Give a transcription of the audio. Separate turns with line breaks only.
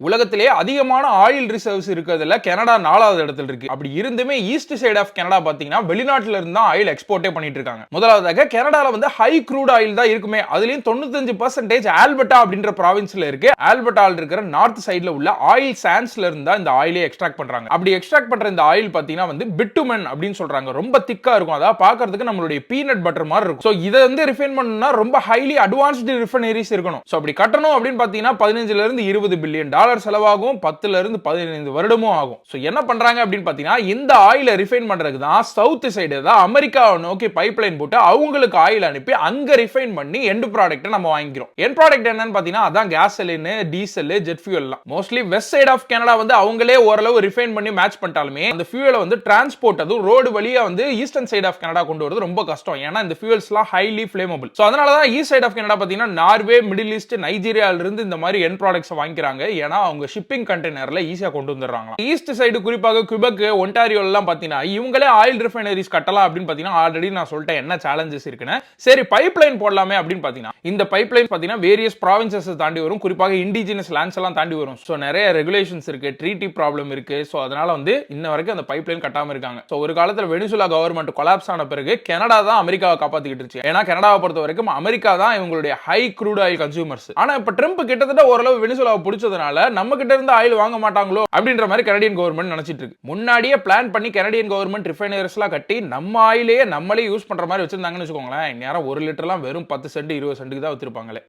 உலகத்திலே அதிகமான oil reserves இருக்கிறதுல கனடா 4வது இடத்துல இருக்கு. அப்படி இருந்துமே ஈஸ்ட் சைடு ஆஃப் கனடா பாத்தீங்கன்னா வெளிநாட்டுல இருந்து தான் ஆயில் எக்ஸ்போர்ட்டே பண்ணிட்டு இருக்காங்க. முதலாவதாக கனடால வந்து ஹை க்ரூட் ஆயில் தான் இருக்குமே. அதுலயும் 95% ஆல்பர்டா அப்படின்ற ப்ராவின்ஸ்ல இருக்கு. ஆல்பர்டால இருக்கிற நார்த் சைடுல உள்ள ஆயில் சாண்ட்ஸ்ல இருந்து தான் இந்த ஆயிலே எக்ஸ்ட்ராக்ட் பண்றாங்க. அப்படி எக்ஸ்ட்ராக்ட் பண்ற இந்த ஆயில் பாத்தீங்கன்னா வந்து பிட்டுமன் அப்படின்னு சொல்றாங்க. ரொம்ப திக்கா இருக்கும். அதாவது பார்க்கிறதுக்கு நம்மளுடைய பீனட் பட்டர் மாதிரி இருக்கும். சோ இத வந்து ரிஃபைன் பண்ணனும்னா ரொம்ப ஹைலி அட்வான்ஸ்டு ரிஃபைனரிஸ் இருக்கணும். சோ அப்படி கட்டணும் அப்படின்னு பாத்தீங்கன்னா 15 ல இருந்து 20 பில்லியன் டாலர் செலவாகும். 10 ல இருந்து 15 வருடமும் ஆகும். சோ என்ன பண்றாங்க அப்படின்னு பாத்தீங்கன்னா இந்த ஆயிலை ரிஃபைன் பண்றதுக்கு தான் சவுத் சைடு தான் அமெரிக்காவை நோக்கி பைப்லைன் போட்டு அவங்களுக்கு ஆயில் அனுப்பி அங்க ரிஃபைன் பண்ணி எண்ட் ப்ராடக்ட் நம்ம வாங்கிக்கிறோம். எண்ட் ப்ராடக்ட் என்னன்னு பாத்தீங்கன்னா அதான் கேசோலின், டீசல், ஜெட் ஃபியூல் எல்லாம். Mostly west side of Canada வந்து அவங்களே ஓரளவு ரிஃபைன் பண்ணி மேட்ச் பண்ணிட்டாலுமே அந்த ஃபியூலை வந்து டிரான்ஸ்போர்ட் அதுவும் ரோடு வழியா வந்து ஈஸ்டர்ன் சைடு ஆஃப் கனடா கொண்டு வரது ரொம்ப கஷ்டம். ஏன்னா இந்த ஃபியூல்ஸ்லாம் ஹைலி ஃபிளேமபிள். சோ அதனால தான் ஈஸ்ட் சைடு ஆஃப் கனடா பாத்தீங்கன்னா நார்வே, மிடில் ஈஸ்ட், நைஜீரியால இருந்து இந்த மாதிரி எண்ட் ப்ராடக்ட்ஸ் வாங்கிக்கிறாங்க. ஏன்னா அவங்க ஷிப்பிங் கண்டெய்னர்ல ஈஸியா கொண்டு வந்துடுறாங்க. ஈஸ்ட் சைடு குறிப்பாக குபெக், ஒன்டாரியோ எல்லாம் பாத்தீங்கன்னா இவங்களே ஆயில் ரிஃபைனரிஸ் கட்டலாம் அப்படின்னு பாத்தீங்கன்னா ஆல்ரெடி நான் சொல்லிட்டேன் என்ன சேலஞ்சஸ் இருக்குன்னு. சரி பைப்லைன் போடலாமே அப்படின்னு பாத்தீங்கன்னா இந்த பைப்லைன் பாத்தீங்கன்னா வேரியஸ் ப்ராவின்சஸ் தாண்டி வரும். குறிப்பாக இண்டிஜினஸ் லேண்ட்ஸ் எல்லாம் தாண்டி வரும். சோ நிறைய ரெகுலேஷன்ஸ் இருக்கு, ட்ரீட்டி ப்ராப்ளம் இருக்கு. சோ அதனால வந்து இன்ன வரைக்கும் அந்த பைப்லைன் கட்டாம இருக்காங்க. சோ ஒரு காலத்துல வெனிசுலா கவர்மெண்ட் கொலாப்ஸ் ஆன பிறகு கனடா தான் அமெரிக்காவை காப்பாத்திக்கிட்டு இருந்துச்சு. ஏன்னா கனடாவை பொறுத்த வரைக்கும் அமெரிக்கா தான் இவங்களுடைய ஹை க்ரூட் ஆயில் கன்சூமர்ஸ். ஆனா இப்ப ட்ரம்ப் கிட்டத்தட்ட ஓரளவு வெனிசுலாவை பிடிச்சதுனால நம்ம கிட்ட இருந்து ஆயில் வாங்க மாட்டாங்களோ அப்படின்ற மாதிரி கனடியன் கவர்மெண்ட் நினைச்சிட்டு இருக்கு. முன்னாடியே பிளான் பண்ணி கனடியன் கவர்மெண்ட் ரிஃபைனரிஸ் எல்லாம் கட்டி நம்ம ஆயிலேயே நம்மளே யூஸ் பண்ற மாதிரி வச்சிருந்தாங்கன்னு வச்சுக்கோங்களேன். இந்நேரம் 1 லிட்டர்லாம் வெறும் 10 சென்ட் 20 சென்ட்டுக்கு தான் வச்சிருப்பாங்களே.